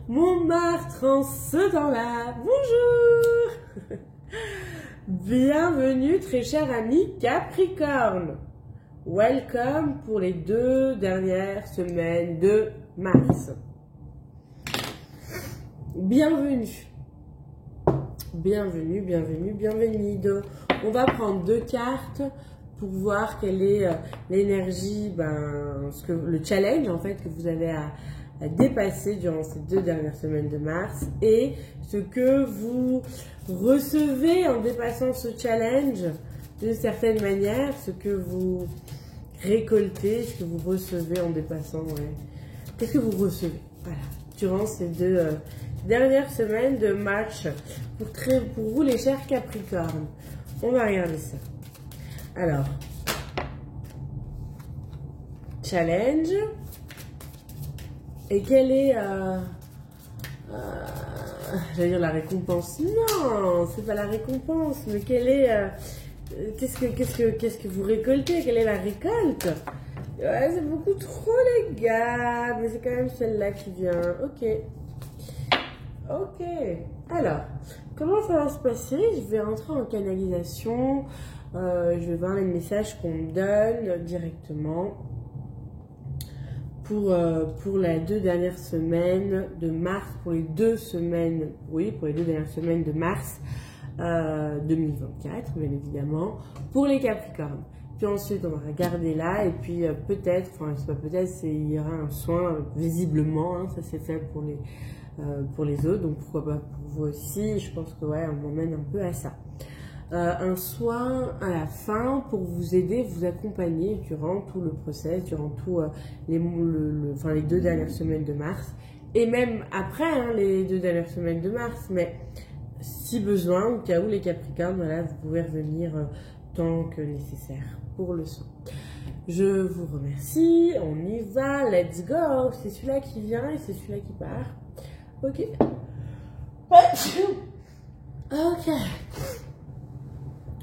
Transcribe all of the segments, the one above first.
Montmartre en ce temps-là, bonjour. Bienvenue très cher ami Capricorne. Welcome pour les 2 dernières semaines de mars. Bienvenue. Bienvenue, bienvenue, bienvenue. On va prendre 2 cartes pour voir quelle est l'énergie, le challenge en fait que vous avez à dépasser durant ces 2 dernières semaines de mars et ce que vous recevez en dépassant ce challenge d'une certaine manière, ce que vous récoltez, ce que vous recevez en dépassant, qu'est-ce que vous recevez, voilà, durant ces 2 dernières semaines de match pour vous les chers Capricornes. On va regarder ça. Alors, challenge. Et quelle est, j'allais dire la récompense. Non, c'est pas la récompense, mais quelle est, qu'est-ce que vous récoltez? Quelle est la récolte? Ouais, c'est beaucoup trop les gars, mais c'est quand même celle-là qui vient. Ok. Ok. Alors, comment ça va se passer? Je vais rentrer en canalisation. Je vais voir les messages qu'on me donne directement. Pour les 2 dernières semaines de mars, pour les 2 semaines, oui, pour les 2 dernières semaines de mars 2024, bien évidemment, pour les Capricornes. Puis ensuite, on va regarder là, et puis peut-être, enfin, c'est pas peut-être, il y aura un soin, visiblement, hein, ça c'est fait pour les autres, donc pourquoi pas pour vous aussi, je pense que ouais, on m'emmène un peu à ça. Un soin à la fin pour vous aider, vous accompagner durant tout le process, durant tout les 2 dernières semaines de mars et même après les 2 dernières semaines de mars, mais si besoin, au cas où les Capricornes, voilà, vous pouvez revenir tant que nécessaire pour le soin. Je vous remercie, on y va, let's go, c'est celui-là qui vient et c'est celui-là qui part. Ok. Ok.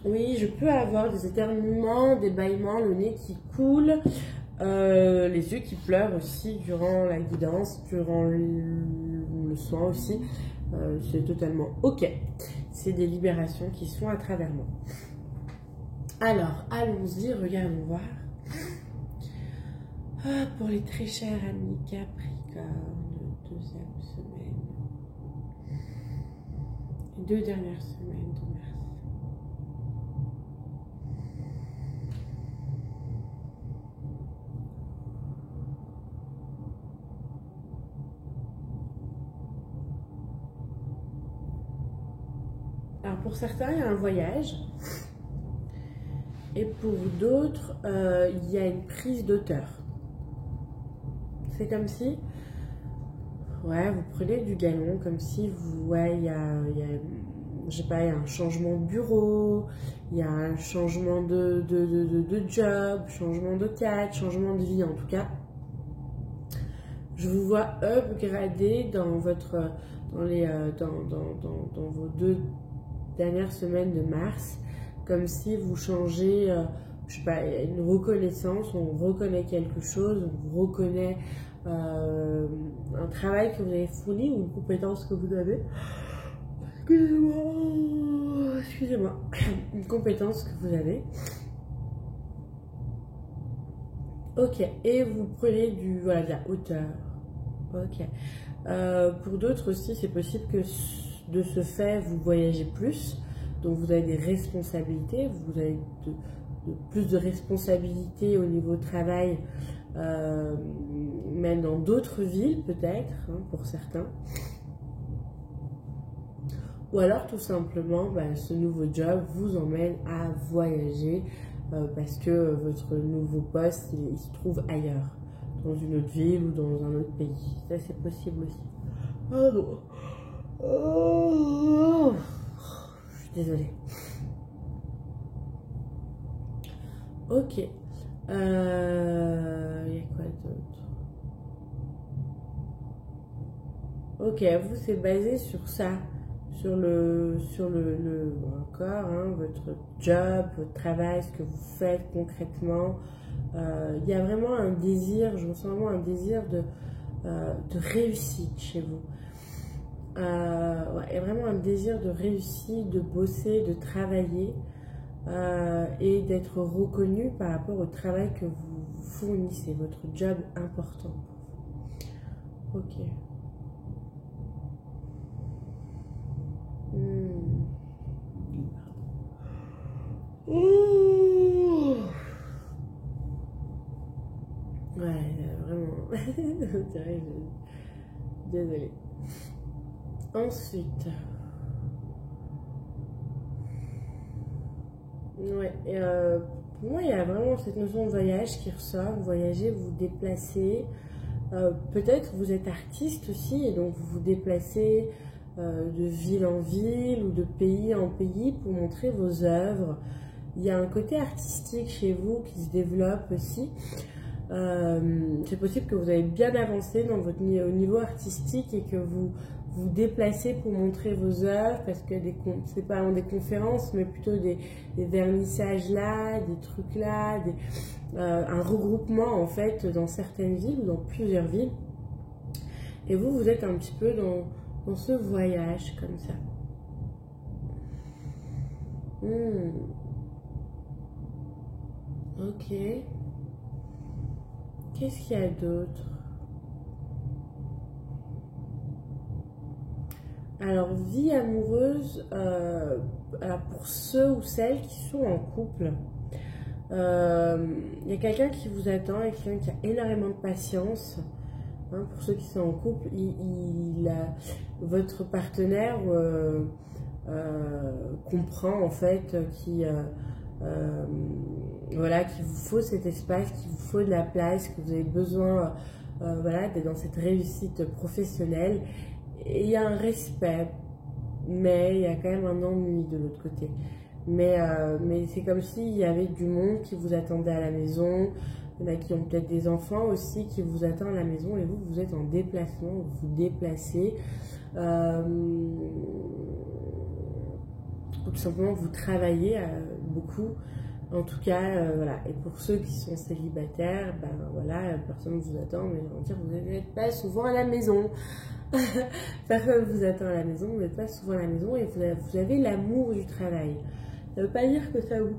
Oui, je peux avoir des éternuements, des bâillements, le nez qui coule, les yeux qui pleurent aussi durant la guidance, durant le soin aussi. C'est totalement ok. C'est des libérations qui sont à travers moi. Alors, allons-y, regardons voir. Pour les très chers amis Capricorne, 2e semaine. 2 dernières semaines de mars. Alors pour certains, il y a un voyage. Et pour d'autres, il y a une prise d'auteur. C'est comme si, ouais, vous prenez du galon, comme si vous, ouais, il y a je sais pas, il y a un changement de bureau, il y a un changement de job, changement de cadre, changement de vie en tout cas. Je vous vois upgrader dans vos 2 dernières semaines de mars, comme si vous changez, je sais pas, une reconnaissance, on reconnaît quelque chose, on vous reconnaît un travail que vous avez fourni ou une compétence que vous avez. Excusez-moi, une compétence que vous avez. Ok, et vous prenez de la hauteur. Ok. Pour d'autres aussi, c'est possible que de ce fait, vous voyagez plus. Donc, vous avez des responsabilités. Vous avez plus de responsabilités au niveau travail, même dans d'autres villes, peut-être, hein, pour certains. Ou alors, tout simplement, ce nouveau job vous emmène à voyager parce que votre nouveau poste, il se trouve ailleurs, dans une autre ville ou dans un autre pays. Ça, c'est possible aussi. Ah non. Oh, je suis désolée. Ok. Il y a quoi d'autre? Ok, vous, c'est basé sur ça. Sur encore, hein, votre job, votre travail, ce que vous faites concrètement. Il y a vraiment un désir, je ressens vraiment un désir de réussite chez vous. Ouais, il y a vraiment un désir de réussite, de bosser, de travailler et d'être reconnu par rapport au travail que vous fournissez, votre job important. Ok. Ouais, vraiment. Désolée. Ensuite. Ouais, pour moi, il y a vraiment cette notion de voyage qui ressort. Vous voyagez, vous vous déplacez. Peut-être vous êtes artiste aussi, et donc vous vous déplacez de ville en ville ou de pays en pays pour montrer vos œuvres. Il y a un côté artistique chez vous qui se développe aussi. C'est possible que vous avez bien avancé dans votre au niveau artistique et que vous vous déplacez pour montrer vos œuvres, parce que c'est pas des conférences, mais plutôt des vernissages là, des trucs là, un regroupement en fait dans certaines villes ou dans plusieurs villes. Et vous êtes un petit peu dans ce voyage comme ça. Ok. Qu'est-ce qu'il y a d'autre? Alors, vie amoureuse, alors pour ceux ou celles qui sont en couple, il y a quelqu'un qui vous attend, et quelqu'un qui a énormément de patience. Hein, pour ceux qui sont en couple, votre partenaire comprend en fait voilà, qu'il vous faut cet espace, qu'il vous faut de la place, que vous avez besoin voilà, d'être dans cette réussite professionnelle. Et il y a un respect, mais il y a quand même un ennui de l'autre côté. Mais c'est comme s'il y avait du monde qui vous attendait à la maison. Il y en a qui ont peut-être des enfants aussi qui vous attendent à la maison, et vous êtes en déplacement, vous vous déplacez. Tout simplement, vous travaillez beaucoup. En tout cas, voilà. Et pour ceux qui sont célibataires, ben voilà, personne ne vous attend, mais je veux dire, vous n'êtes pas souvent à la maison. Personne ne vous attend à la maison, vous n'êtes pas souvent à la maison, et vous avez l'amour du travail. Ça ne veut pas dire que ça vous...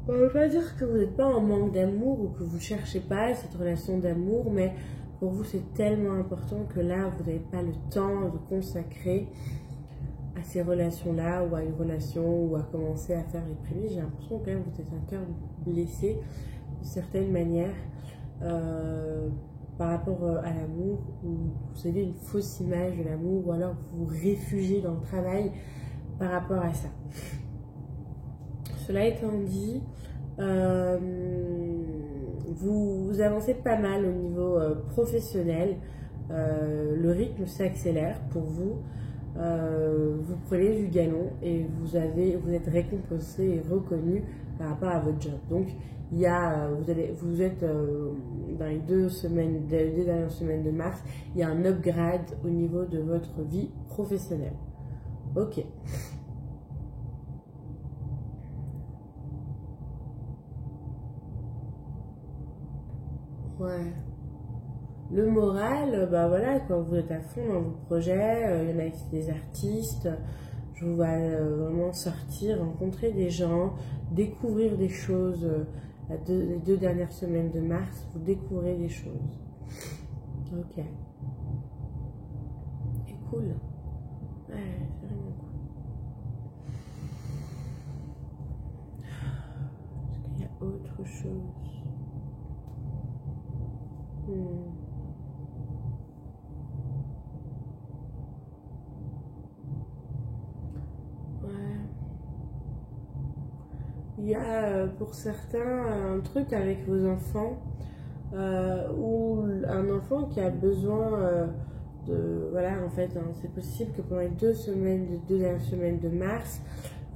Ça ne veut pas dire que vous n'êtes pas en manque d'amour ou que vous ne cherchez pas cette relation d'amour, mais pour vous, c'est tellement important que là, vous n'avez pas le temps de consacrer à ces relations-là, ou à une relation, ou à commencer à faire les prémices. J'ai l'impression quand même que vous êtes un cœur blessé de certaine manière par rapport à l'amour, ou vous avez une fausse image de l'amour, ou alors vous vous réfugiez dans le travail par rapport à ça. Cela étant dit, vous avancez pas mal au niveau professionnel, le rythme s'accélère pour vous. Vous prenez du galon et vous êtes récompensé et reconnu par rapport à votre job. Donc il y a, vous êtes dans les deux dernières semaines de mars, il y a un upgrade au niveau de votre vie professionnelle. Ok. Ouais. Le moral, bah voilà, quand vous êtes à fond dans vos projets, il y en a qui sont des artistes, je vous vois vraiment sortir, rencontrer des gens, découvrir des choses. Les deux dernières semaines de mars, vous découvrez des choses. Ok. Et cool. Ouais, c'est vraiment cool. Est-ce qu'il y a autre chose? Il y a pour certains un truc avec vos enfants ou un enfant qui a besoin de... Voilà, en fait, hein, c'est possible que pendant les deux dernières semaines de mars,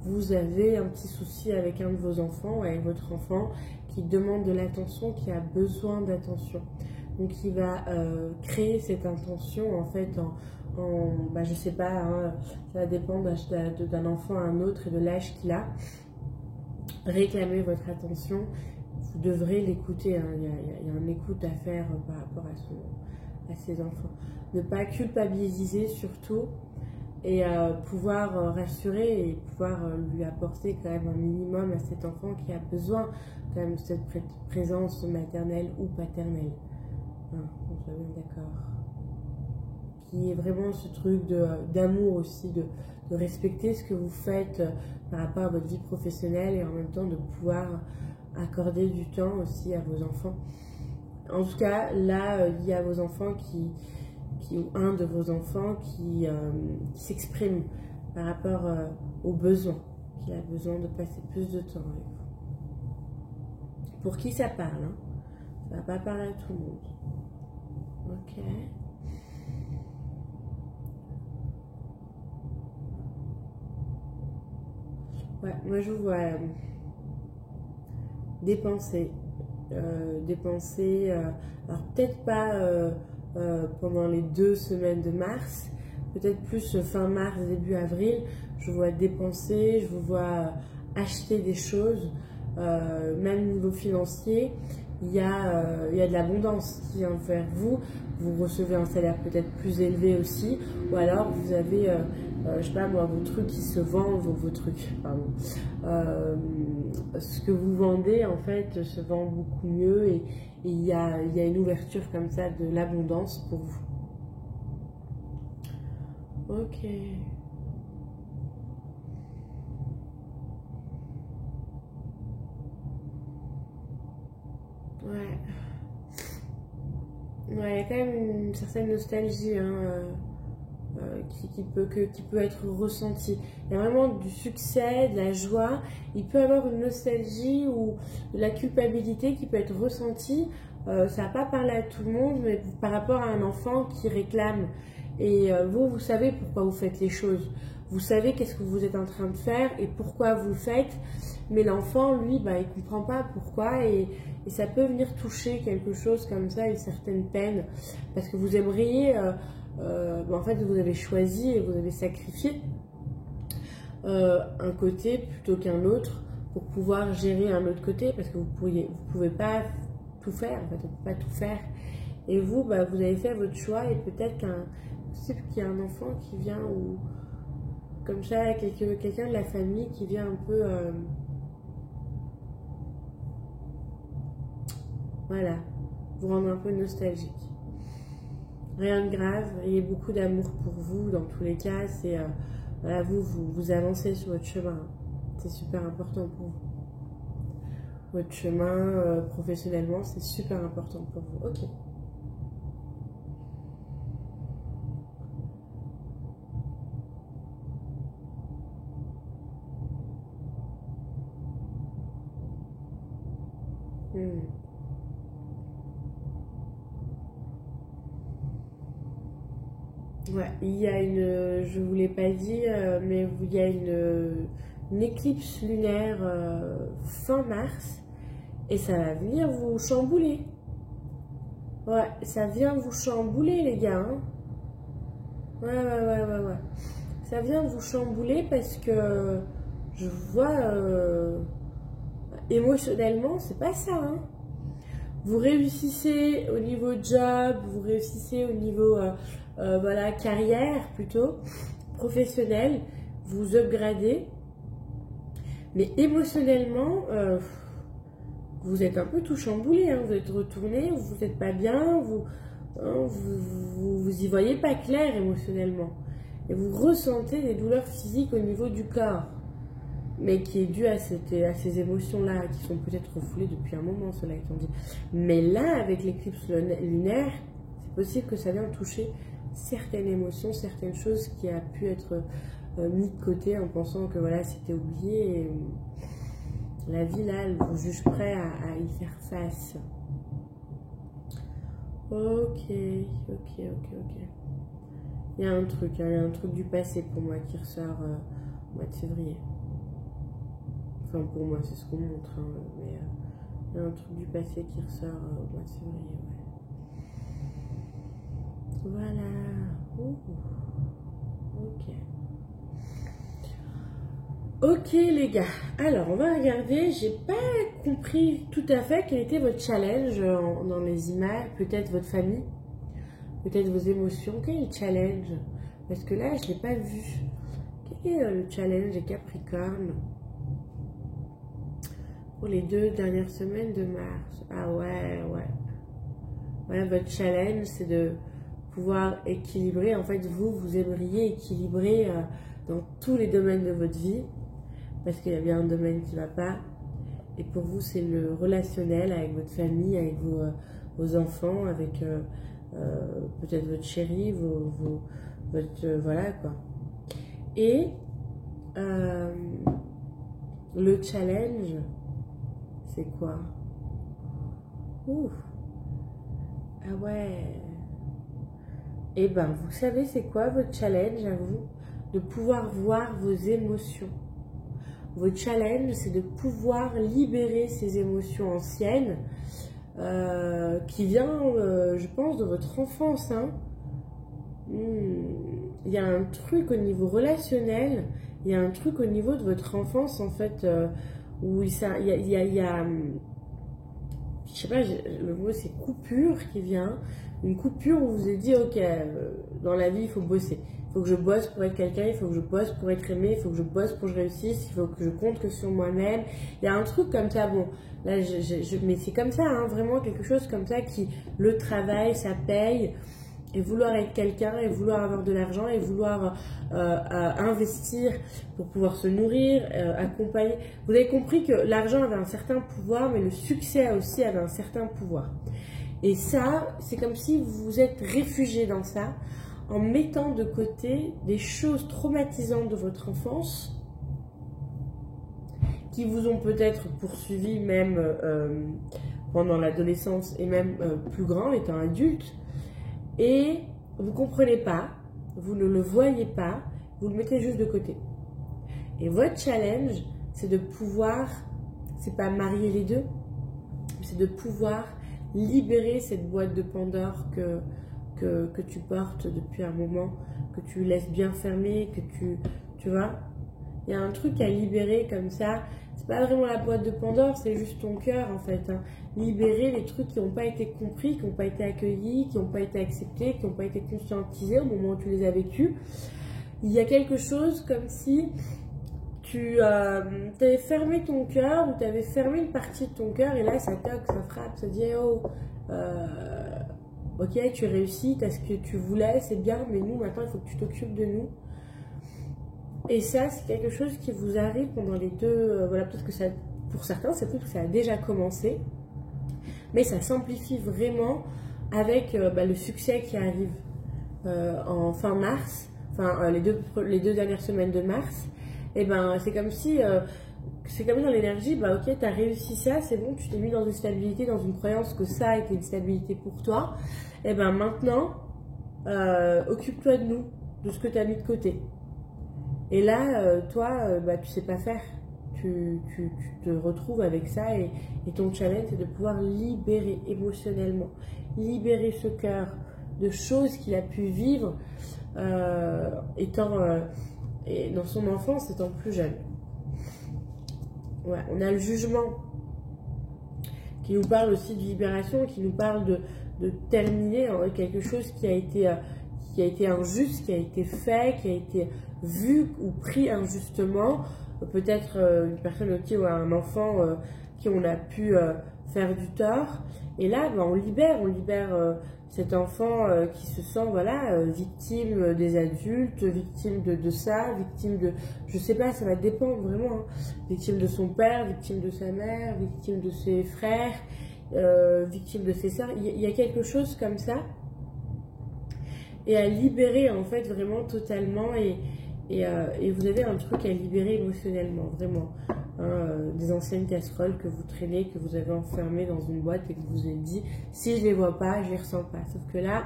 vous avez un petit souci avec un de vos enfants, avec votre enfant, qui demande de l'attention, qui a besoin d'attention. Donc, il va créer cette intention, en fait, bah, je sais pas, hein, ça dépend d'un enfant à un autre et de l'âge qu'il a. Réclamer votre attention, vous devrez l'écouter, hein. Il y a une écoute à faire par rapport à ses enfants. Ne pas culpabiliser surtout, et pouvoir rassurer et pouvoir lui apporter quand même un minimum à cet enfant qui a besoin quand même de cette présence maternelle ou paternelle. Hein, on soit bien d'accord. Qui est vraiment ce truc d'amour aussi, de respecter ce que vous faites par rapport à votre vie professionnelle et en même temps de pouvoir accorder du temps aussi à vos enfants. En tout cas, là, il y a vos enfants ou un de vos enfants qui s'exprime par rapport aux besoins, qui a besoin de passer plus de temps avec vous. Pour qui ça parle, hein? Ça ne va pas parler à tout le monde. Ok. Ouais, moi je vous vois dépenser. Alors peut-être pas pendant les 2 semaines de mars, peut-être plus fin mars, début avril. Je vous vois dépenser, je vous vois acheter des choses, même au niveau financier. Il y a de l'abondance qui vient vers vous. Vous recevez un salaire peut-être plus élevé aussi, ou alors vous avez, je sais pas moi, vos trucs qui se vendent, vos trucs, pardon. Ce que vous vendez en fait se vend beaucoup mieux et il y a une ouverture comme ça de l'abondance pour vous. Ok. Ouais. Ouais, il y a quand même une certaine nostalgie, hein, qui peut être ressentie. Il y a vraiment du succès, de la joie. Il peut y avoir une nostalgie ou de la culpabilité qui peut être ressentie. Ça va pas parler à tout le monde, mais par rapport à un enfant qui réclame. Et vous savez pourquoi vous faites les choses. Vous savez qu'est-ce que vous êtes en train de faire et pourquoi vous le faites. Mais l'enfant, lui, bah, il comprend pas pourquoi et ça peut venir toucher quelque chose comme ça, une certaine peine. Parce que vous aimeriez, en fait, vous avez choisi et vous avez sacrifié un côté plutôt qu'un autre pour pouvoir gérer un autre côté parce que vous pouvez pas tout faire, en fait, on peut pas tout faire. Et vous, bah, vous avez fait votre choix et peut-être qu'il y a un enfant qui vient ou comme ça, quelqu'un de la famille qui vient un peu, voilà, vous rendre un peu nostalgique. Rien de grave, il y a beaucoup d'amour pour vous dans tous les cas, c'est voilà, vous avancez sur votre chemin, c'est super important pour vous. Votre chemin professionnellement, c'est super important pour vous. Ok. Ouais, il y a je vous l'ai pas dit, mais il y a une éclipse lunaire fin mars et ça va venir vous chambouler. Ouais, ça vient vous chambouler les gars. Hein. Ouais. Ça vient vous chambouler parce que je vois émotionnellement, c'est pas ça. Hein. Vous réussissez au niveau job, vous réussissez au niveau voilà, carrière plutôt, professionnelle, vous upgradez. Mais émotionnellement, vous êtes un peu tout chamboulé, hein, vous êtes retourné, vous n'êtes pas bien, vous y voyez pas clair émotionnellement. Et vous ressentez des douleurs physiques au niveau du corps, mais qui est due à ces émotions-là, qui sont peut-être refoulées depuis un moment, cela étant dit. Mais là, avec l'éclipse lunaire, c'est possible que ça vienne toucher certaines émotions, certaines choses qui a pu être mis de côté en pensant que voilà, c'était oublié. Et, la vie, là, elle vous juge prêt à y faire face. Ok. Il y a un truc, hein, il y a un truc du passé pour moi qui ressort au mois de février. Enfin, pour moi, c'est ce qu'on montre, hein, mais il y a un truc du passé qui ressort au mois de février, ouais. Voilà. Ouh. Ok. Ok les gars, alors on va regarder, j'ai pas compris tout à fait quel était votre challenge dans les images, peut-être votre famille, peut-être vos émotions, quel est le challenge? Parce que là je l'ai pas vu. Quel est le challenge des Capricornes pour les 2 dernières semaines de mars? Ah ouais, ouais. Ouais, votre challenge c'est de pouvoir équilibrer, en fait vous aimeriez équilibrer dans tous les domaines de votre vie. Parce qu'il y a bien un domaine qui ne va pas. Et pour vous, c'est le relationnel avec votre famille, avec vos enfants, avec peut-être votre chéri, votre... voilà quoi. Et le challenge, c'est quoi? Ouh. Ah ouais. Et ben, vous savez c'est quoi votre challenge à vous? De pouvoir voir vos émotions. Votre challenge, c'est de pouvoir libérer ces émotions anciennes qui vient, je pense, de votre enfance. Hein. Il y a un truc au niveau relationnel, il y a un truc au niveau de votre enfance, en fait, où il y a je sais pas, le mot c'est coupure qui vient. Une coupure où vous vous êtes dit, ok, dans la vie, il faut bosser. Il faut que je bosse pour être quelqu'un, il faut que je bosse pour être aimé, il faut que je bosse pour que je réussisse, il faut que je compte que sur moi-même. Il y a un truc comme ça, bon, là, mais c'est comme ça, hein, vraiment quelque chose comme ça qui, le travail, ça paye. Et vouloir être quelqu'un, et vouloir avoir de l'argent, et vouloir investir pour pouvoir se nourrir, accompagner. Vous avez compris que l'argent avait un certain pouvoir, mais le succès aussi avait un certain pouvoir. Et ça, c'est comme si vous vous êtes réfugié dans ça, en mettant de côté des choses traumatisantes de votre enfance, qui vous ont peut-être poursuivi même pendant l'adolescence, et même plus grand, étant adulte. Et vous ne comprenez pas, vous ne le voyez pas, vous le mettez juste de côté. Et votre challenge, c'est de pouvoir, c'est pas marier les deux, c'est de pouvoir libérer cette boîte de Pandore que tu portes depuis un moment, que tu laisses bien fermée, que tu vois. Il y a un truc à libérer comme ça. C'est pas vraiment la boîte de Pandore, c'est juste ton cœur en fait. Hein. Libérer les trucs qui n'ont pas été compris, qui n'ont pas été accueillis, qui n'ont pas été acceptés, qui n'ont pas été conscientisés au moment où tu les as vécus. Il y a quelque chose comme si tu avais fermé ton cœur ou tu avais fermé une partie de ton cœur et là ça toque, ça frappe, ça dit oh, ok tu réussis, tu as ce que tu voulais, c'est bien, mais nous maintenant il faut que tu t'occupes de nous. Et ça, c'est quelque chose qui vous arrive pendant les deux... voilà, peut-être que ça, pour certains, c'est peut-être que ça a déjà commencé. Mais ça s'amplifie vraiment avec le succès qui arrive en fin mars. Enfin, les deux dernières semaines de mars. Et ben, c'est comme si... c'est comme dans l'énergie, bah ok, tu as réussi ça, c'est bon, tu t'es mis dans une stabilité, dans une croyance que ça a été une stabilité pour toi. Et ben maintenant, occupe-toi de nous, de ce que tu as mis de côté. Et là, toi, tu sais pas faire. Tu te retrouves avec ça et ton challenge, c'est de pouvoir libérer émotionnellement, libérer ce cœur de choses qu'il a pu vivre et dans son enfance, étant plus jeune. Ouais, on a le jugement qui nous parle aussi de libération, qui nous parle de terminer quelque chose qui a été injuste, qui a été fait, qui a été vu ou pris injustement. Peut-être une personne qui ou un enfant qui on a pu faire du tort. Et là, on libère cet enfant qui se sent victime des adultes, victime de ça, victime de... Je sais pas, ça va dépendre vraiment. Hein. Victime de son père, victime de sa mère, victime de ses frères, victime de ses sœurs. Il y a quelque chose comme ça. Et à libérer en fait vraiment totalement et vous avez un truc à libérer émotionnellement, vraiment. Hein, des anciennes casseroles que vous traînez, que vous avez enfermées dans une boîte et que vous vous êtes dit, si je les vois pas, je les ressens pas. Sauf que là,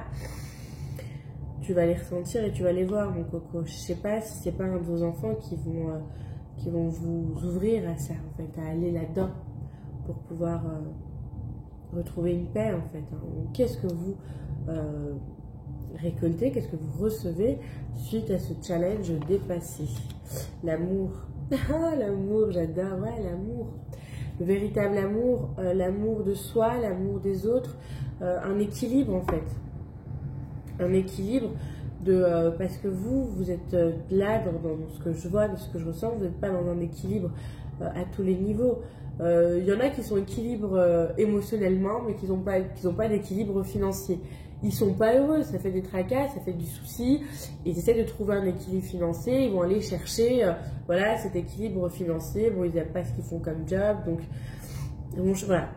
tu vas les ressentir et tu vas les voir, mon coco. Je sais pas si c'est pas un de vos enfants qui vont vous ouvrir à ça, en fait, à aller là-dedans pour pouvoir retrouver une paix, en fait. Hein. Qu'est-ce que vous récoltez, qu'est-ce que vous recevez suite à ce challenge dépassé? L'amour, Ah, l'amour, j'adore, ouais, l'amour. Le véritable amour, l'amour de soi, l'amour des autres, un équilibre en fait. Un équilibre parce que vous êtes là dans ce que je vois, dans ce que je ressens, vous n'êtes pas dans un équilibre à tous les niveaux. Il y en a qui sont équilibres émotionnellement, mais qui n'ont pas d'équilibre financier. Ils sont pas heureux, ça fait des tracas, ça fait du souci. Ils essaient de trouver un équilibre financier, ils vont aller chercher voilà, cet équilibre financier. Bon, ils n'aiment pas ce qu'ils font comme job, donc voilà.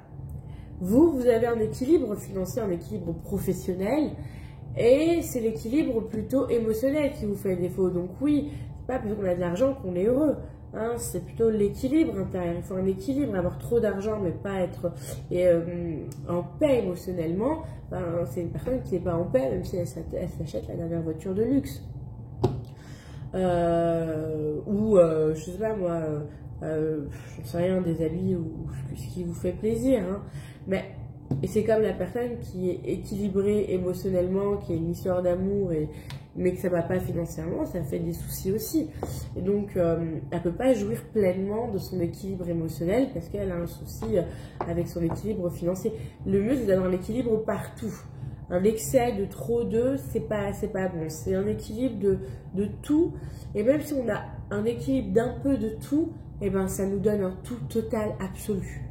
Vous avez un équilibre financier, un équilibre professionnel, et c'est l'équilibre plutôt émotionnel qui vous fait défaut. Donc oui, c'est pas parce qu'on a de l'argent qu'on est heureux. Hein, c'est plutôt l'équilibre intérieur. Il faut un équilibre, avoir trop d'argent mais pas être en paix émotionnellement. Ben, c'est une personne qui n'est pas en paix même si elle s'achète la dernière voiture de luxe. Je sais pas moi, j'en sais rien, des habits ou ce qui vous fait plaisir. Hein. Et c'est comme la personne qui est équilibrée émotionnellement, qui a une histoire d'amour, mais que ça ne va pas financièrement, ça fait des soucis aussi. Et donc, elle ne peut pas jouir pleinement de son équilibre émotionnel parce qu'elle a un souci avec son équilibre financier. Le mieux, c'est d'avoir un équilibre partout. Un excès de trop d'eux, c'est pas bon. C'est un équilibre de tout. Et même si on a un équilibre d'un peu de tout, eh ben, ça nous donne un tout total absolu.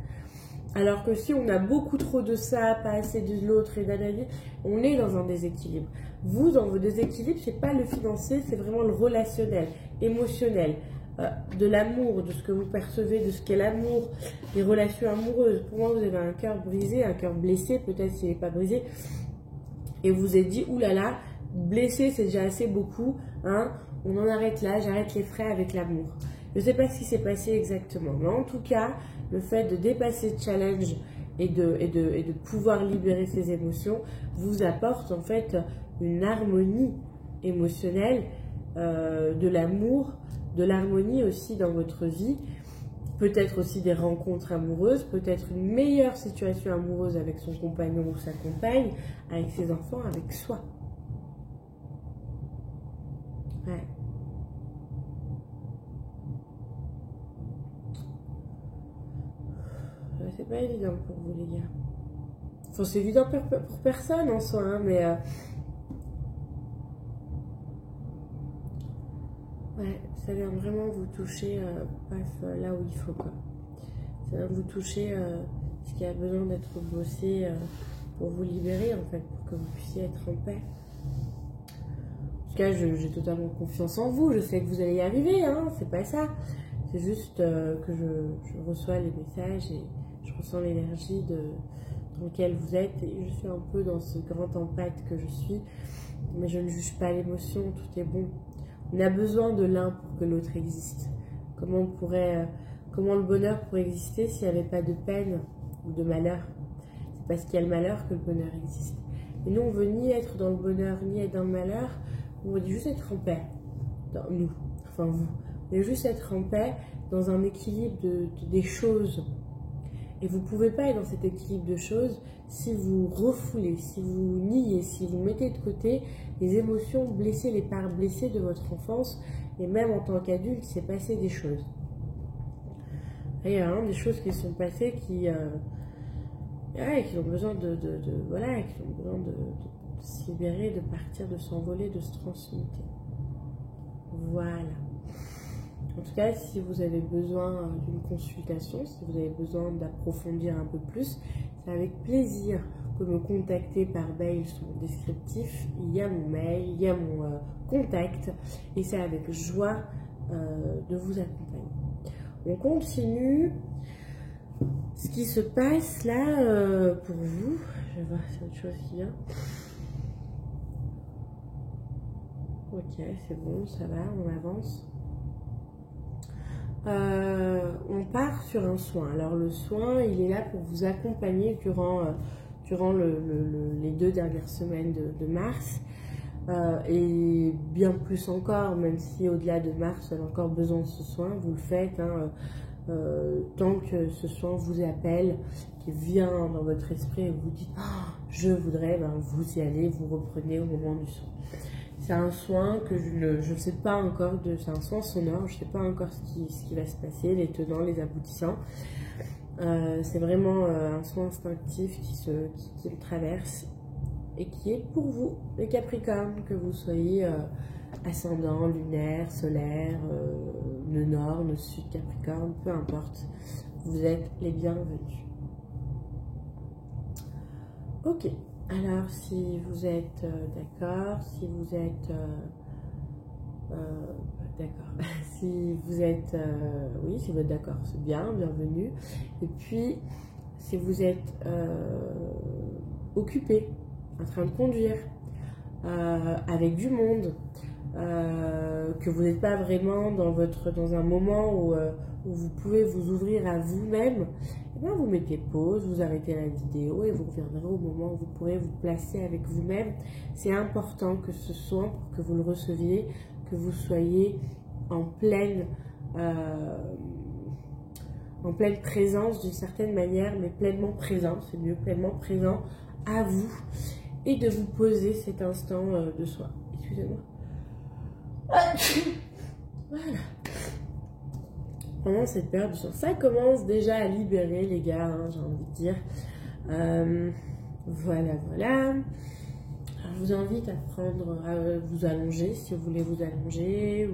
Alors que si on a beaucoup trop de ça, pas assez de l'autre et d'analyse, on est dans un déséquilibre. Vous, dans vos déséquilibres, c'est pas le financier, c'est vraiment le relationnel, émotionnel, de l'amour, de ce que vous percevez, de ce qu'est l'amour, des relations amoureuses. Pour moi, vous avez un cœur brisé, un cœur blessé, peut-être s'il n'est pas brisé, et vous vous êtes dit, oulala, blessé, c'est déjà assez beaucoup, hein, on en arrête là, j'arrête les frais avec l'amour. Je ne sais pas ce qui s'est passé exactement, mais en tout cas, le fait de dépasser le challenge et de pouvoir libérer ses émotions vous apporte en fait une harmonie émotionnelle, de l'amour, de l'harmonie aussi dans votre vie, peut-être aussi des rencontres amoureuses, peut-être une meilleure situation amoureuse avec son compagnon ou sa compagne, avec ses enfants, avec soi. Ouais. C'est pas évident pour vous les gars. Enfin, c'est évident pour personne en soi, hein, mais ouais, ça vient vraiment vous toucher là où il faut quoi. Ça vient vous toucher ce qui a besoin d'être bossé pour vous libérer en fait, pour que vous puissiez être en paix. En tout cas, j'ai totalement confiance en vous. Je sais que vous allez y arriver, hein, c'est pas ça. C'est juste que je reçois les messages et je ressens l'énergie dans laquelle vous êtes et je suis un peu dans ce grand empathie que je suis, mais je ne juge pas l'émotion, tout est bon. On a besoin de l'un pour que l'autre existe. Comment le bonheur pourrait exister s'il n'y avait pas de peine ou de malheur? C'est parce qu'il y a le malheur que le bonheur existe. Et nous, on veut ni être dans le bonheur, ni être dans le malheur, on veut juste être en paix. Nous, enfin vous. On veut juste être en paix dans un équilibre des choses. Et vous ne pouvez pas être dans cet équilibre de choses si vous refoulez, si vous niez, si vous mettez de côté les émotions blessées, les parts blessées de votre enfance. Et même en tant qu'adulte, il s'est passé des choses. Et il y a des choses qui sont passées qui ont besoin de se libérer, de partir, de s'envoler, de se transmuter. Voilà. En tout cas, si vous avez besoin d'une consultation, si vous avez besoin d'approfondir un peu plus, c'est avec plaisir que me contacter par mail sur mon descriptif. Il y a mon mail, il y a mon contact et c'est avec joie de vous accompagner. On continue. Ce qui se passe là pour vous, je vais voir si c'est autre chose qui vient. Ok, c'est bon, ça va, on avance. On part sur un soin. Alors le soin, il est là pour vous accompagner durant les 2 dernières semaines de mars. Et bien plus encore, même si au-delà de mars, vous avez encore besoin de ce soin, vous le faites. Hein, tant que ce soin vous appelle, qui vient dans votre esprit et vous dites oh, je voudrais, ben, vous y allez, vous reprenez au moment du soin. C'est un soin que je ne sais pas encore, c'est un soin sonore, je ne sais pas encore ce qui va se passer, les tenants, les aboutissants. C'est vraiment un soin instinctif qui me traverse et qui est pour vous, les Capricornes, que vous soyez ascendant, lunaire, solaire, le nord, le sud Capricorne, peu importe, vous êtes les bienvenus. Ok, alors si vous êtes d'accord, si vous êtes d'accord, si vous êtes oui, si vous êtes d'accord, c'est bien, bienvenue. Et puis si vous êtes occupé, en train de conduire, avec du monde, que vous n'êtes pas vraiment dans un moment où vous pouvez vous ouvrir à vous-même, eh bien vous mettez pause, vous arrêtez la vidéo et vous reviendrez au moment où vous pourrez vous placer avec vous-même. C'est important que ce soit, pour que vous le receviez, que vous soyez en pleine présence d'une certaine manière, mais pleinement présent, c'est mieux, pleinement présent à vous, et de vous poser cet instant de soi. Excusez-moi. Voilà. Pendant cette période, ça commence déjà à libérer les gars, hein, j'ai envie de dire. Voilà. Alors, je vous invite à vous allonger si vous voulez vous allonger,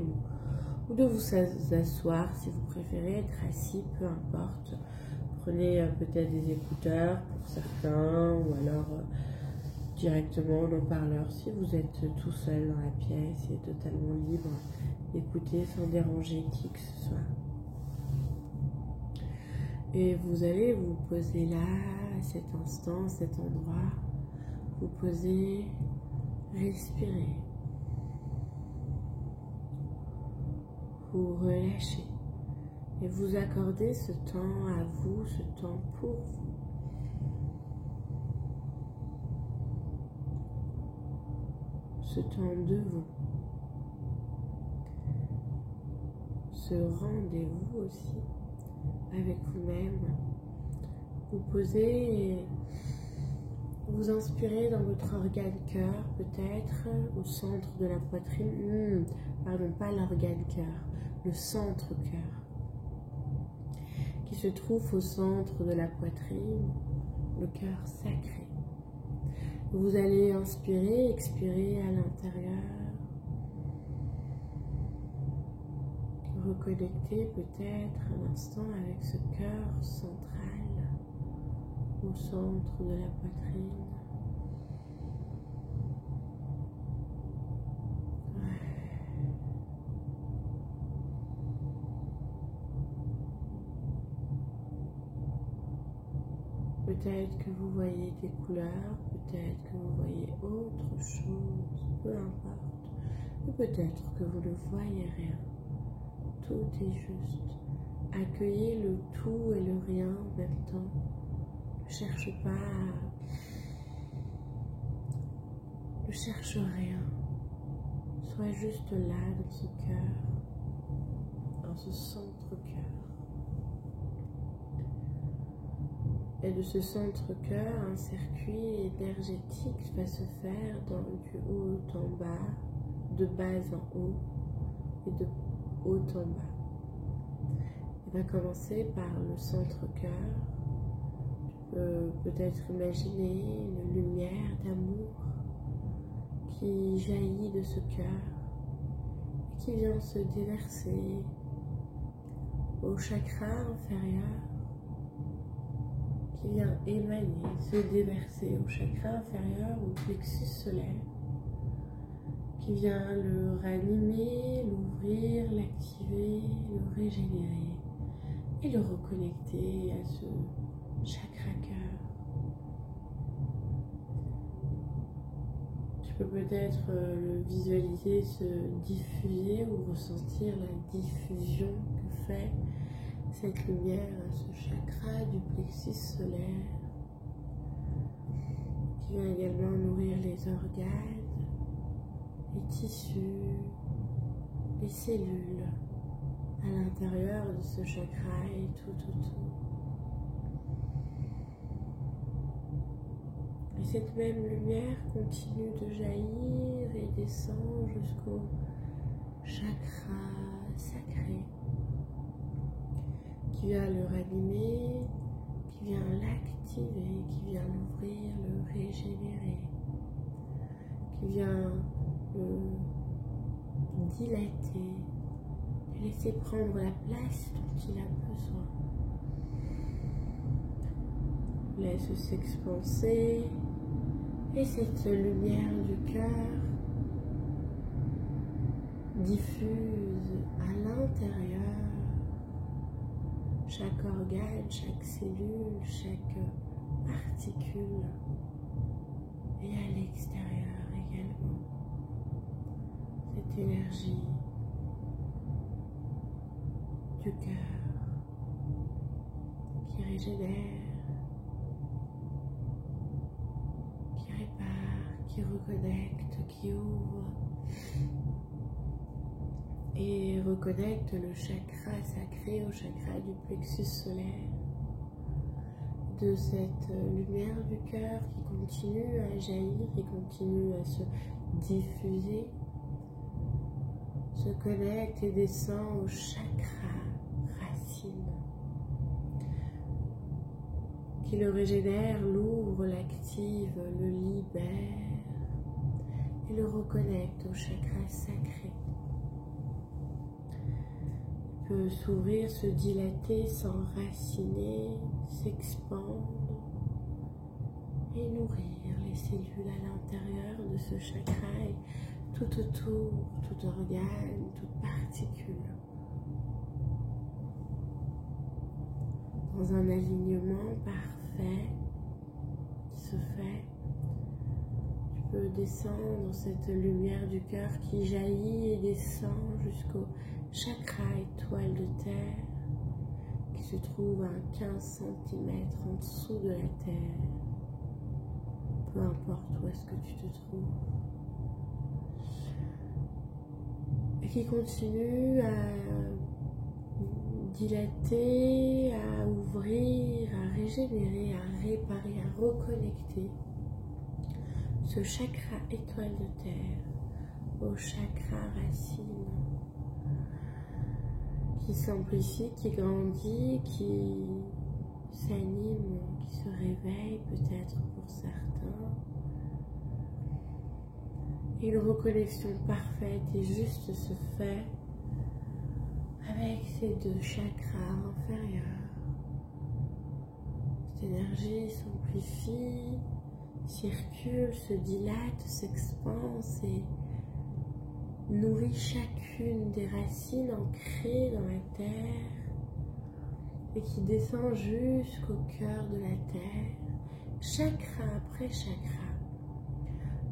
ou de vous asseoir si vous préférez être assis, peu importe. Prenez peut-être des écouteurs pour certains, ou alors directement en haut-parleur si vous êtes tout seul dans la pièce et totalement libre d'écouter sans déranger qui que ce soit. Et vous allez vous poser là, à cet instant, à cet endroit, vous posez, respirez, vous relâchez et vous accordez ce temps à vous, ce temps pour vous. Ce temps de vous, ce rendez-vous aussi avec vous-même. Vous posez et vous inspirez dans votre organe cœur, peut-être au centre de la poitrine. Pardon, pas l'organe cœur, le centre cœur, qui se trouve au centre de la poitrine, le cœur sacré. Vous allez inspirer, expirer à l'intérieur. Reconnecter peut-être un instant avec ce cœur central au centre de la poitrine. Peut-être que vous voyez des couleurs, peut-être que vous voyez autre chose, peu importe. Ou peut-être que vous ne voyez rien. Tout est juste. Accueillez le tout et le rien en même temps. Ne cherche pas, ne cherche rien. Sois juste là dans ce cœur, dans ce centre-cœur. Et de ce centre-cœur, un circuit énergétique va se faire du haut en bas, de bas en haut et de haut en bas. Il va commencer par le centre-cœur. Tu peux peut-être imaginer une lumière d'amour qui jaillit de ce cœur et qui vient se déverser au chakra inférieur, qui vient émaner, se déverser au chakra inférieur, au plexus solaire, qui vient le ranimer, l'ouvrir, l'activer, le régénérer et le reconnecter à ce chakra cœur. Tu peux peut-être le visualiser se diffuser ou ressentir la diffusion que fait cette lumière à ce chakra du plexus solaire, qui vient également nourrir les organes, les tissus, les cellules à l'intérieur de ce chakra et tout autour. Et cette même lumière continue de jaillir et descend jusqu'au chakra sacré, qui vient le ranimer, qui vient l'activer, qui vient l'ouvrir, le régénérer, qui vient le dilater, lui laisser prendre la place dont il a besoin. Laisse s'expanser et cette lumière du cœur diffuse à l'intérieur chaque organe, chaque cellule, chaque particule et à l'extérieur également. Cette énergie du cœur qui régénère, qui répare, qui reconnecte, qui ouvre et reconnecte le chakra sacré au chakra du plexus solaire, de cette lumière du cœur qui continue à jaillir, qui continue à se diffuser, se connecte et descend au chakra racine, qui le régénère, l'ouvre, l'active, le libère et le reconnecte au chakra sacré. Il peut s'ouvrir, se dilater, s'enraciner, s'expandre et nourrir les cellules à l'intérieur de ce chakra et tout autour, tout organe, toute particule. Dans un alignement parfait qui se fait, tu peux descendre dans cette lumière du cœur qui jaillit et descend jusqu'au chakra étoile de terre qui se trouve à 15 cm en dessous de la terre. Peu importe où est-ce que tu te trouves. Et qui continue à dilater, à ouvrir, à régénérer, à réparer, à reconnecter ce chakra étoile de terre au chakra racine qui s'amplifie, qui grandit, qui s'anime, qui se réveille peut-être pour certains. Et une reconnexion parfaite et juste se fait avec ces deux chakras inférieurs. Cette énergie s'amplifie, circule, se dilate, s'expanse et nourrit chacune des racines ancrées dans la terre et qui descend jusqu'au cœur de la terre, chakra après chakra,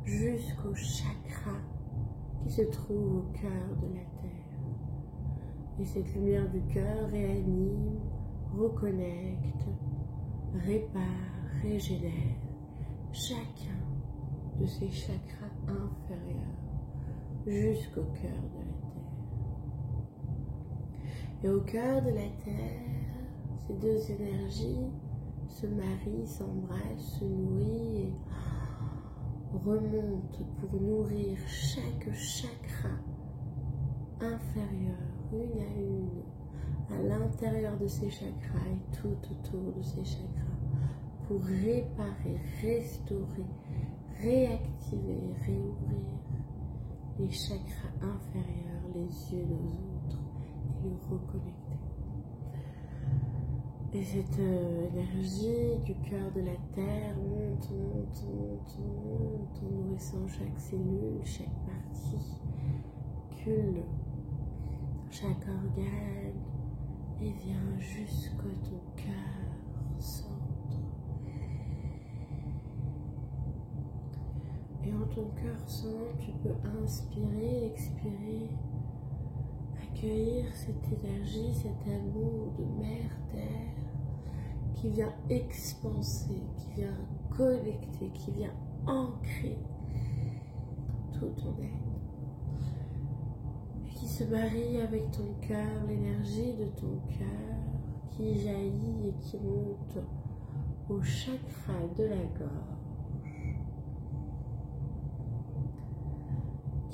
jusqu'au chakra qui se trouve au cœur de la terre. Et cette lumière du cœur réanime, reconnecte, répare, régénère chacun de ces chakras inférieurs jusqu'au cœur de la terre. Et au cœur de la terre, ces deux énergies se marient, s'embrassent, se nourrissent et remontent pour nourrir chaque chakra inférieur, une à une, à l'intérieur de ces chakras et tout autour de ces chakras, pour réparer, restaurer, réactiver, réouvrir les chakras inférieurs les unes aux autres et les reconnecter. Et cette énergie du cœur de la terre monte, monte, monte, monte, en nourrissant chaque cellule, chaque particule, chaque organe, et vient jusqu'au ton cœur centre. Et en ton cœur centre, tu peux inspirer, expirer, accueillir cette énergie, cet amour de mère terre qui vient expanser, qui vient connecter, qui vient ancrer tout ton être. Et qui se marie avec ton cœur, l'énergie de ton cœur qui jaillit et qui monte au chakra de la gorge,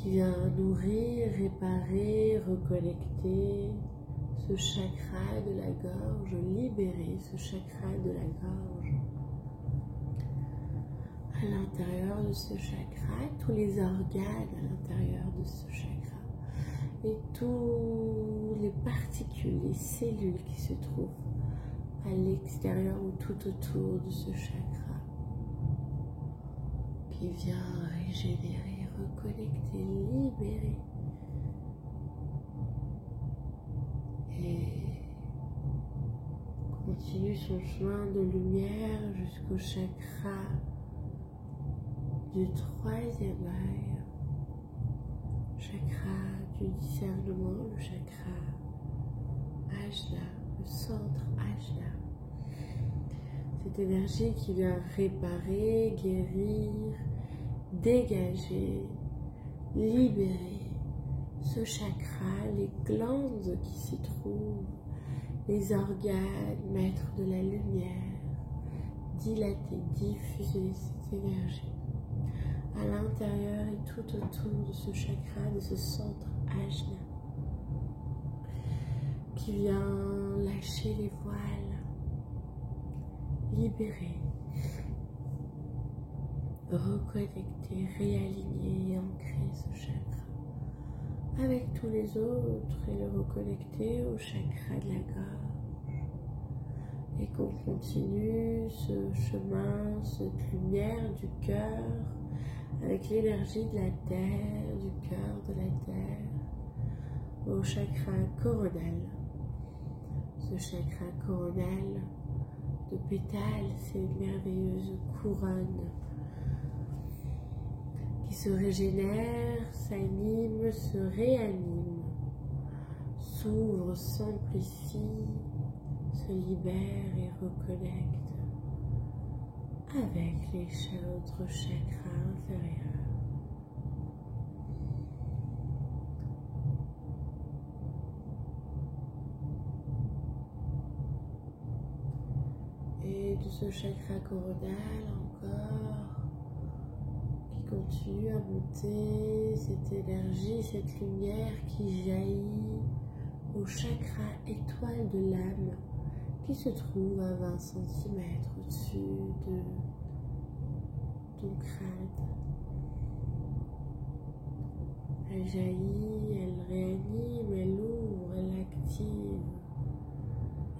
qui vient nourrir, réparer, reconnecter ce chakra de la gorge, libérer ce chakra de la gorge. À l'intérieur de ce chakra, tous les organes à l'intérieur de ce chakra et toutes les particules, les cellules qui se trouvent à l'extérieur ou tout autour de ce chakra qui vient régénérer, reconnecter, libérer et continue son chemin de lumière jusqu'au chakra du troisième œil, chakra du discernement, le chakra Ajna, le centre Ajna. Cette énergie qui vient réparer, guérir, dégager, libérer ce chakra, les glandes qui s'y trouvent, les organes, maîtres de la lumière, dilater, diffuser cette énergie à l'intérieur et tout autour de ce chakra, de ce centre Ajna, qui vient lâcher les voiles, libérer, reconnecter, réaligner et ancrer ce chakra avec tous les autres et le reconnecter au chakra de la gorge. Et qu'on continue ce chemin, cette lumière du cœur avec l'énergie de la terre, du cœur de la terre, au chakra coronal. Ce chakra coronal de pétales, c'est une merveilleuse couronne qui se régénère, s'anime, se réanime, s'ouvre, s'amplifie, se libère et reconnecte avec les autres chakras inférieurs. Et de ce chakra coronal encore, qui continue à monter, cette énergie, cette lumière qui jaillit au chakra étoile de l'âme, qui se trouve à 20 cm au-dessus de ton crâne. Elle jaillit, elle réanime, elle ouvre, elle active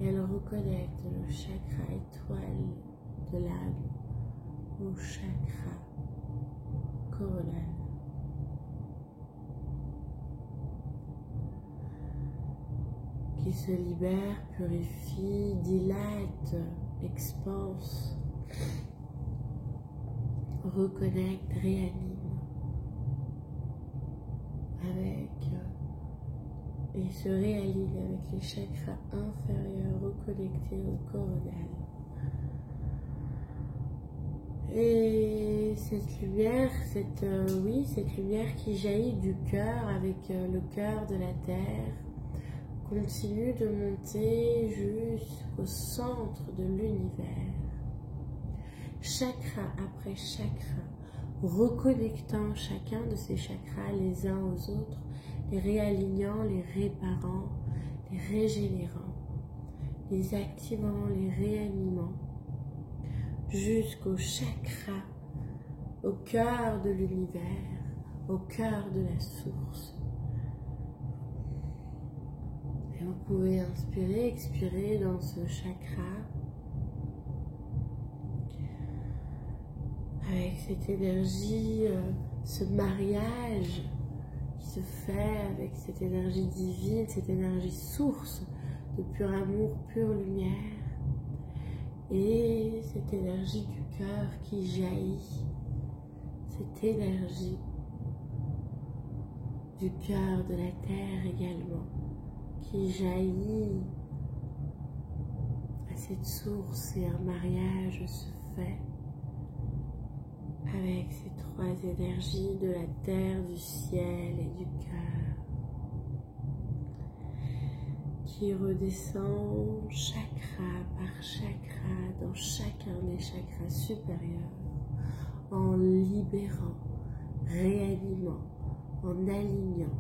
et elle reconnecte le chakra étoile de l'âme au chakra coronal. Qui se libère, purifie, dilate, expanse, reconnecte, réanime avec et se réaligne avec les chakras inférieurs reconnectés au coronal. Et cette lumière, cette lumière qui jaillit du cœur avec le cœur de la terre, continue de monter jusqu'au centre de l'univers, chakra après chakra, reconnectant chacun de ces chakras les uns aux autres, les réalignant, les réparant, les régénérant, les activant, les réanimant, jusqu'au chakra, au cœur de l'univers, au cœur de la source. Et vous pouvez inspirer, expirer dans ce chakra avec cette énergie, ce mariage qui se fait avec cette énergie divine, cette énergie source de pur amour, pure lumière, et cette énergie du cœur qui jaillit, cette énergie du cœur de la terre également, qui jaillit à cette source, et un mariage se fait avec ces trois énergies de la terre, du ciel et du cœur, qui redescend chakra par chakra dans chacun des chakras supérieurs, en libérant, réanimant, en alignant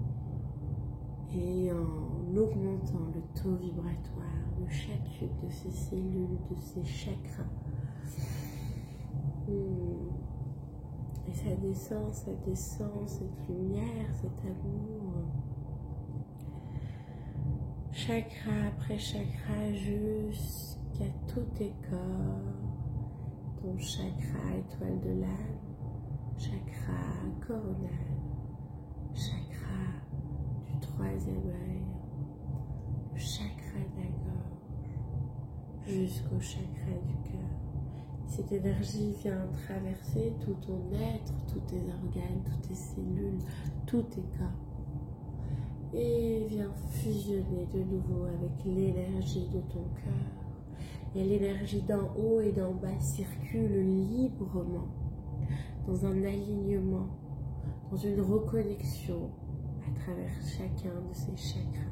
et en augmentant le taux vibratoire de chacune de ces cellules, de ces chakras. Et ça descend, cette lumière, cet amour. Chakra après chakra, jusqu'à tous tes corps. Ton chakra étoile de l'âme, chakra coronal, chakra du troisième œil, le chakra de la gorge, jusqu'au chakra du cœur. Cette énergie vient traverser tout ton être, tous tes organes, toutes tes cellules, tous tes corps. Et vient fusionner de nouveau avec l'énergie de ton cœur. Et l'énergie d'en haut et d'en bas circule librement, dans un alignement, dans une reconnexion à travers chacun de ces chakras.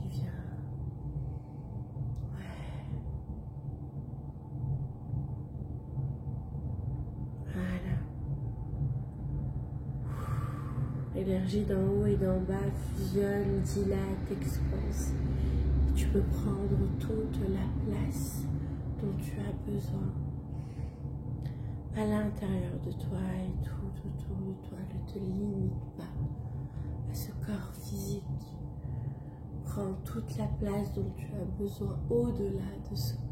Qui vient. Voilà. L'énergie d'en haut et d'en bas fusionne, dilate, expanse. Tu peux prendre toute la place dont tu as besoin à l'intérieur de toi et tout autour de toi. Ne te limite pas à ce corps physique. Prends toute la place dont tu as besoin au-delà de ce corps.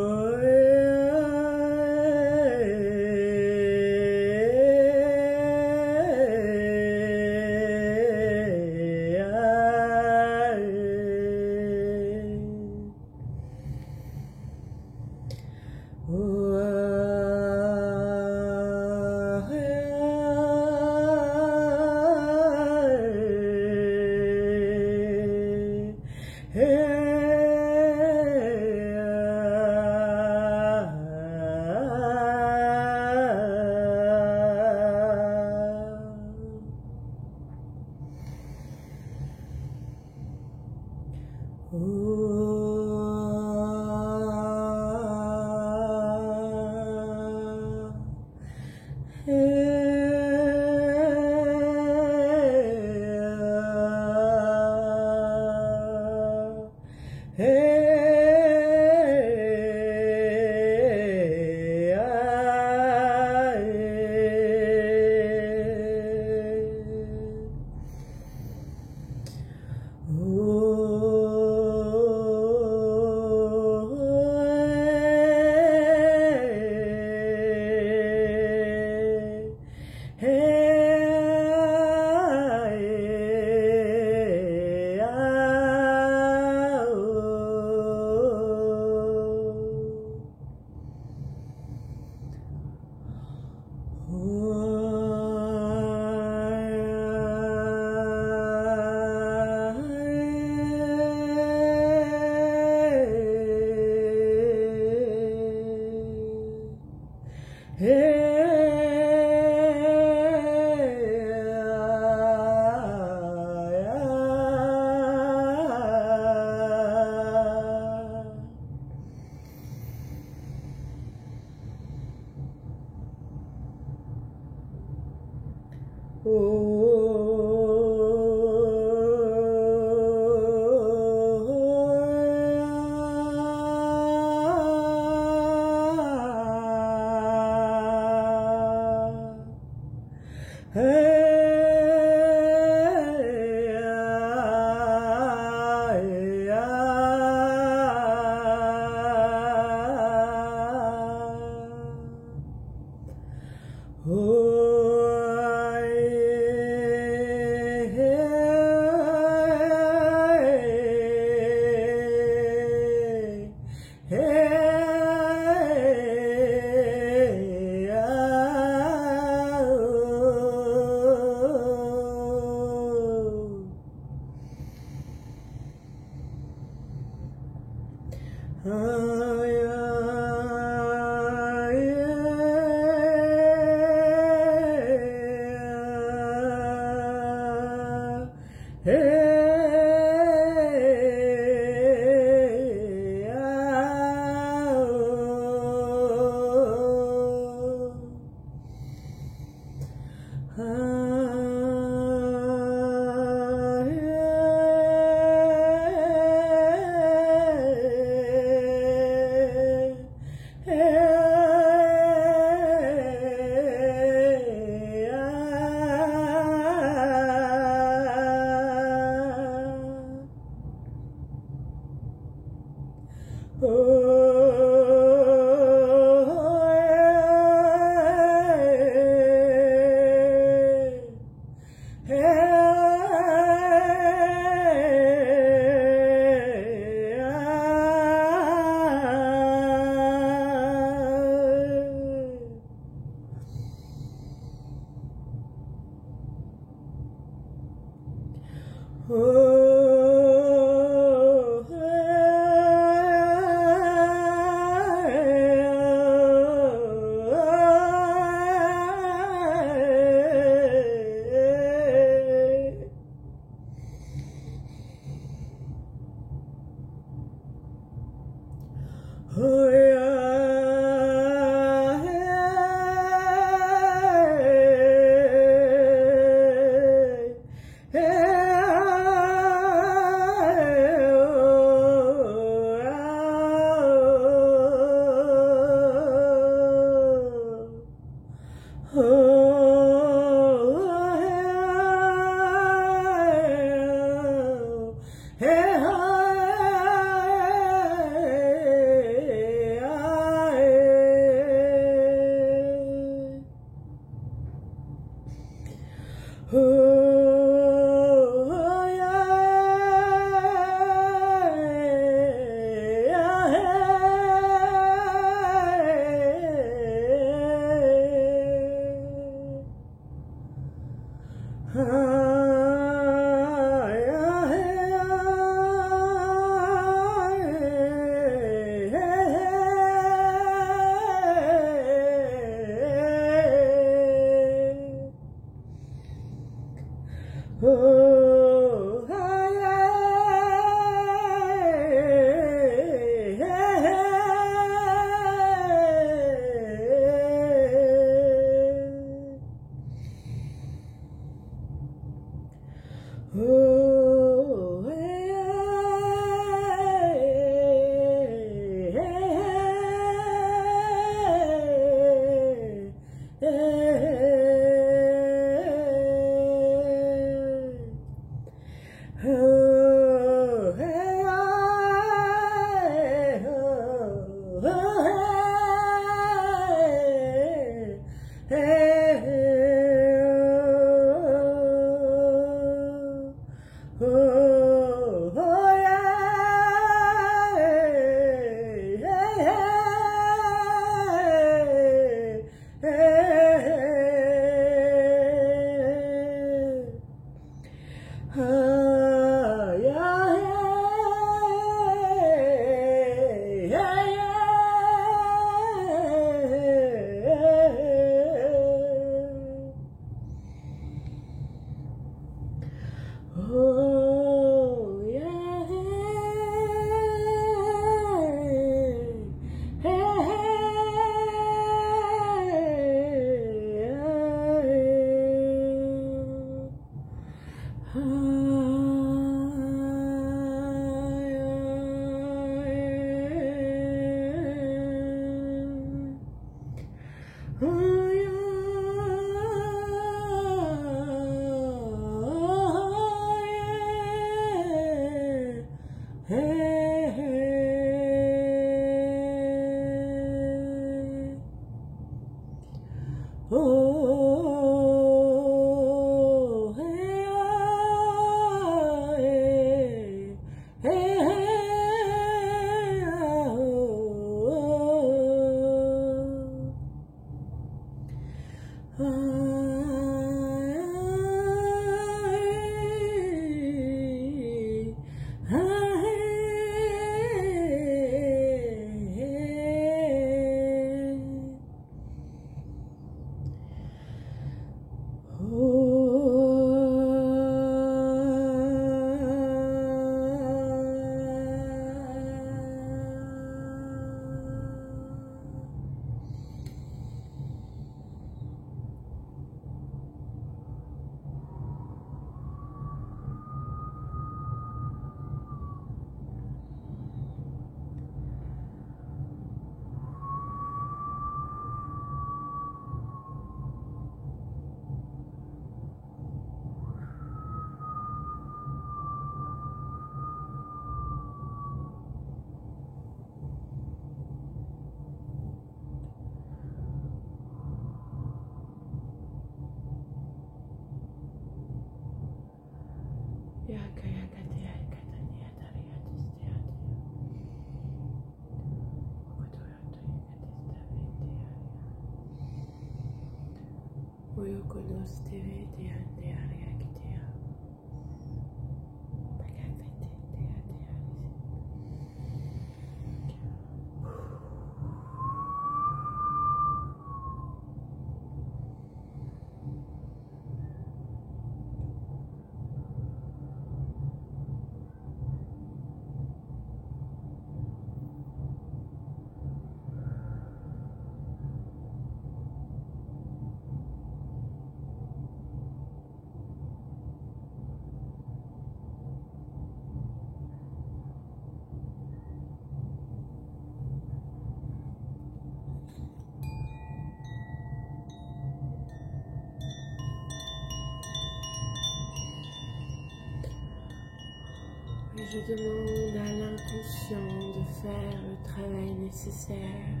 Je demande à l'inconscient de faire le travail nécessaire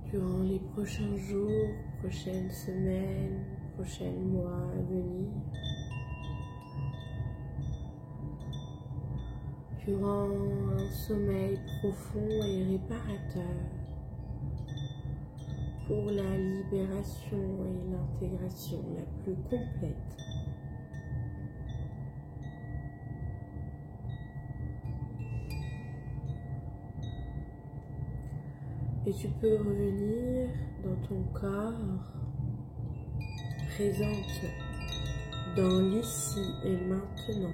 durant les prochains jours, prochaines semaines, prochains mois à venir. Durant un sommeil profond et réparateur pour la libération et l'intégration la plus complète. Et tu peux revenir dans ton corps, présente dans l'ici et maintenant.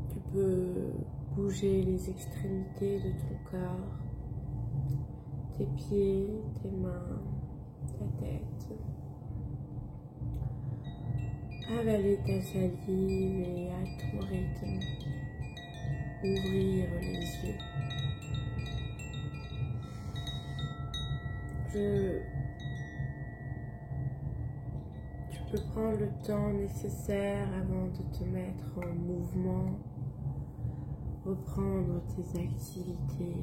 Tu peux bouger les extrémités de ton corps, tes pieds, tes mains, ta tête. Avaler ta salive et à ton rythme, ouvrir les yeux. Tu peux prendre le temps nécessaire avant de te mettre en mouvement, reprendre tes activités.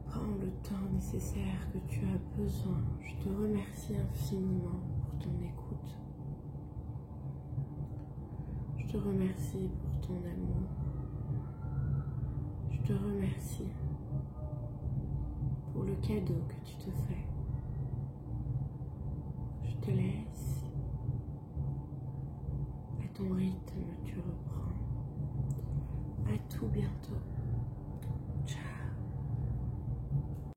Prends le temps nécessaire que tu as besoin. Je te remercie infiniment pour ton écoute. Je te remercie pour ton amour. Je te remercie pour le cadeau que tu te fais. Je te laisse. À ton rythme, tu reprends. À tout bientôt. Ciao.